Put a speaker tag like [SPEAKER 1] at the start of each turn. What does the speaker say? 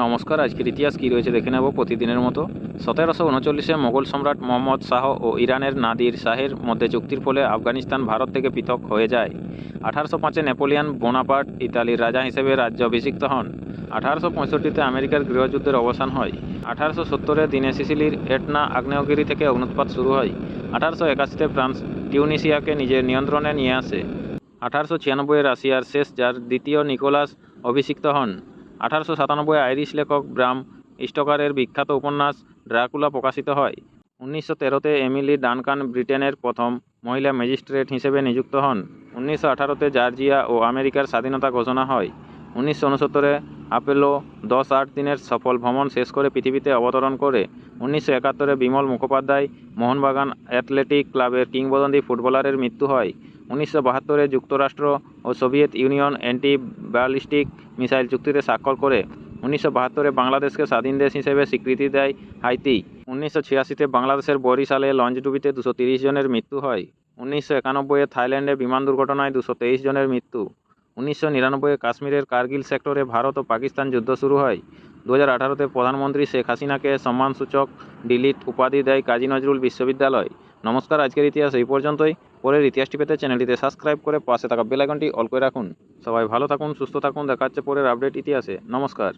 [SPEAKER 1] নমস্কার। আজকের ইতিহাস কী রয়েছে দেখে নেব প্রতিদিনের মতো। 1739-এ মোগল সম্রাট মোহাম্মদ শাহ ও ইরানের নাদির শাহের মধ্যে চুক্তির ফলে আফগানিস্তান ভারত থেকে পৃথক হয়ে যায়। 1805-এ নেপোলিয়ন বোনাপার্ট ইতালির রাজা হিসেবে রাজ্যাভিষিক্ত হন। 1865-তে আমেরিকার গৃহযুদ্ধের অবসান হয়। 1870-এ দিনে সিসিলির এটনা আগ্নেয়গিরি থেকে অগ্নুৎপাত শুরু হয়। 1881-তে ফ্রান্স টিউনিসিয়াকে নিজের নিয়ন্ত্রণে নিয়ে আসে। 1896-এ রাশিয়ার শেষ জার দ্বিতীয় নিকোলাস অভিষিক্ত হন। 1897-এ আইরিশ লেখক ব্রাম স্টোকারের বিখ্যাত উপন্যাস ড্রাকুলা প্রকাশিত হয়। 1913-তে এমিলি ডানকান ব্রিটেনের প্রথম মহিলা ম্যাজিস্ট্রেট হিসেবে নিযুক্ত হন। 1918-তে জর্জিয়া ও আমেরিকার স্বাধীনতা ঘোষণা হয়। 1969-এ আপোলো 10-8 দিনের সফল ভ্রমণ শেষ করে পৃথিবীতে অবতরণ করে। 1971-এ বিমল মুখোপাধ্যায় মোহনবাগান অ্যাথলেটিক ক্লাবের কিংবদন্তি ফুটবলারের মৃত্যু হয়। 1972-এ যুক্তরাষ্ট্র ও Soviet Union anti ballistic missile চুক্তিতে স্বাক্ষর করে। 1972-এ বাংলাদেশকে স্বাধীন দেশ হিসেবে স্বীকৃতি দেয় হাইতি। 1986-তে বাংলাদেশের বরিশালে লঞ্চডুবিতে 230 জনের মৃত্যু হয়। 1991-এ থাইল্যান্ডে বিমান দুর্ঘটনায় 223 জনের মৃত্যু। 1999-এ কাশ্মীরের কার্গিল সেক্টরে ভারত ও পাকিস্তান যুদ্ধ শুরু হয়। 2018-তে প্রধানমন্ত্রী শেখ হাসিনাকে সম্মানসূচক ডিলিট উপাধি দেয় কাজী নজরুল বিশ্ববিদ্যালয়। নমস্কার, আজকের ইতিহাস এই পর্যন্তই। পরের ইতিহাসটি পেতে চ্যানেলটিতে সাবস্ক্রাইব করে পাশে থাকা বেল আইকনটি অল করে রাখুন। সবাই ভালো থাকুন, সুস্থ থাকুন। দেখা হচ্ছে পরের আপডেট ইতিহাসে। নমস্কার।